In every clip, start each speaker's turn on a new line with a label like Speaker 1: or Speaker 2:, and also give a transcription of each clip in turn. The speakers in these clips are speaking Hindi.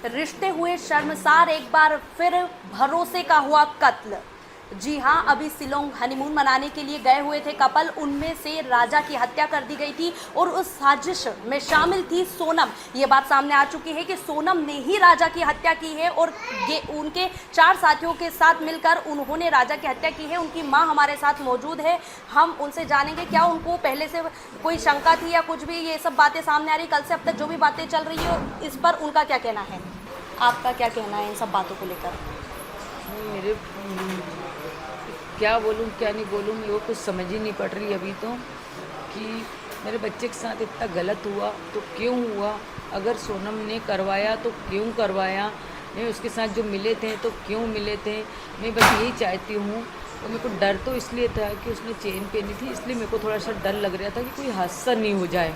Speaker 1: रिश्ते हुए शर्मसार, एक बार फिर भरोसे का हुआ कत्ल। जी हां, अभी शिलोंग हनीमून मनाने के लिए गए हुए थे कपल, उनमें से राजा की हत्या कर दी गई थी और उस साजिश में शामिल थी सोनम। ये बात सामने आ चुकी है कि सोनम ने ही राजा की हत्या की है और ये उनके 4 साथियों के साथ मिलकर उन्होंने राजा की हत्या की है। उनकी मां हमारे साथ मौजूद है, हम उनसे जानेंगे क्या उनको पहले से कोई शंका थी या कुछ भी। ये सब बातें सामने आ रही, कल से अब तक जो भी बातें चल रही है इस पर उनका क्या कहना है, आपका क्या कहना है इन सब बातों को लेकर?
Speaker 2: मेरे क्या बोलूँ क्या नहीं बोलूँ, मेरे को कुछ समझ ही नहीं पड़ रही अभी तो कि मेरे बच्चे के साथ इतना गलत हुआ तो क्यों हुआ, अगर सोनम ने करवाया तो क्यों करवाया, मैं उसके साथ जो मिले थे तो क्यों मिले थे। मैं बस यही चाहती हूँ। और मेरे को डर तो इसलिए था कि उसने चेन पहनी थी, इसलिए मेरे को थोड़ा सा डर लग रहा था कि कोई हादसा नहीं हो जाए।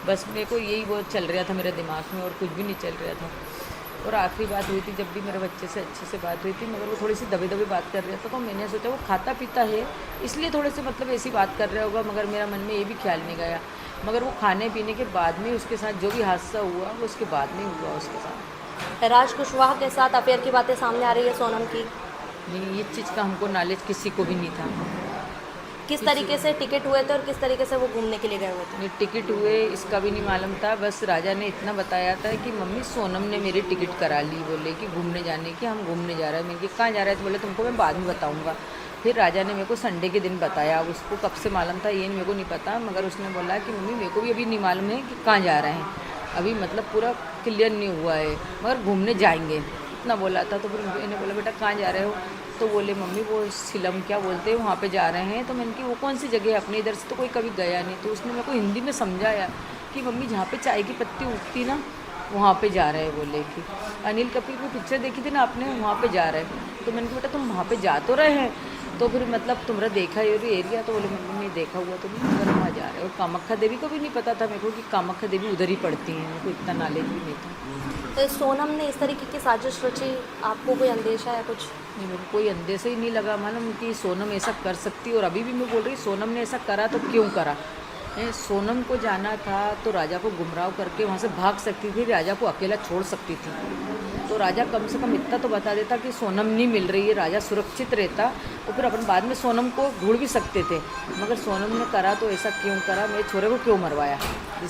Speaker 2: बस मेरे को यही बहुत चल रहा था मेरे दिमाग में और कुछ भी नहीं चल रहा था। और आखिरी बात हुई थी जब भी मेरे बच्चे से अच्छे से बात हुई थी, मगर वो थोड़ी सी दबे दबे बात कर रहा था, तो मैंने सोचा वो खाता पीता है इसलिए थोड़े से मतलब ऐसी बात कर रहा होगा, मगर मेरा मन में ये भी ख्याल नहीं गया। मगर वो खाने पीने के बाद में उसके साथ जो भी हादसा हुआ वो उसके बाद में हुआ उसके साथ।
Speaker 1: राज कुशवाहा के साथ अफेयर की बातें सामने आ रही है सोनम की।
Speaker 2: नहीं, ये चीज़ का हमको नॉलेज किसी को भी नहीं था।
Speaker 1: किस तरीके से टिकट हुए थे और किस तरीके से वो घूमने के लिए गए हुए थे?
Speaker 2: ये टिकट हुए इसका भी नहीं मालूम था, बस राजा ने इतना बताया था कि मम्मी सोनम ने मेरी टिकट करा ली, बोले कि घूमने जाने की, हम घूमने जा रहे हैं। मैं कि कहाँ जा रहे थे, बोले तुमको मैं बाद में बताऊँगा। फिर राजा ने मेरे को संडे के दिन बताया, उसको कब से मालूम था ये मेरे को नहीं पता, मगर उसने बोला कि मम्मी मेरे को भी अभी नहीं मालूम है कि कहाँ जा रहे हैं, अभी मतलब पूरा क्लियर नहीं हुआ है, मगर घूमने जाएंगे, इतना बोला था। तो फिर मैंने बोला बेटा कहाँ जा रहे हो, तो बोले मम्मी वो शिलम क्या बोलते हैं वहाँ पे जा रहे हैं। तो मैंने कि वो कौन सी जगह है, अपने इधर से तो कोई कभी गया नहीं। तो उसने मेरे को हिंदी में समझाया कि मम्मी जहाँ पे चाय की पत्ती उगती ना वहाँ पे जा रहे हैं, बोले कि अनिल कपूर की पिक्चर देखी थी ना आपने, वहाँ पे जा रहे हैं। तो मैंने कहा बेटा तुम वहाँ पे जा तो रहे हैं, तो फिर मतलब तुम्हारा देखा ये एरिया, तो बोले मम्मी नहीं देखा हुआ तो नहीं, मगर वहाँ जा रहे हैं। और कामाख्या देवी को भी नहीं पता था मेरे को कि कामाख्या देवी उधर ही पड़ती हैं, मेरे को इतना नॉलेज भी नहीं था।
Speaker 1: तो सोनम ने इस तरीके की साजिश रची, आपको कोई अंदेशा या कुछ?
Speaker 2: नहीं, मेरे को कोई अंदेशा ही नहीं लगा मालूम कि सोनम ऐसा कर सकती है। और अभी भी मैं बोल रही सोनम ने ऐसा करा तो क्यों करा। सोनम को जाना था तो राजा को गुमराह करके वहाँ से भाग सकती थी, राजा को अकेला छोड़ सकती थी। तो राजा कम से कम इतना तो बता देता कि सोनम नहीं मिल रही है, राजा सुरक्षित रहता, और फिर अपन बाद में सोनम को ढूंढ भी सकते थे। मगर सोनम ने करा तो ऐसा क्यों करा, मेरे छोरे को क्यों मरवाया।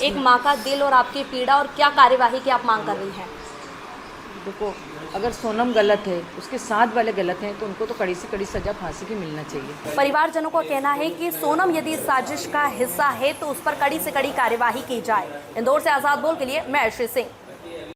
Speaker 1: एक माँ का दिल और आपकी पीड़ा, और क्या कार्यवाही की आप मांग कर रही हैं?
Speaker 2: देखो, अगर सोनम गलत है, उसके साथ वाले गलत हैं, तो उनको तो कड़ी से कड़ी सजा फांसी की मिलना चाहिए।
Speaker 1: परिवारजनों का कहना है कि सोनम यदि इस साजिश का हिस्सा है तो उस पर कड़ी से कड़ी कार्यवाही की जाए। इंदौर से आजाद बोल के लिए मैं अर्शी सिंह।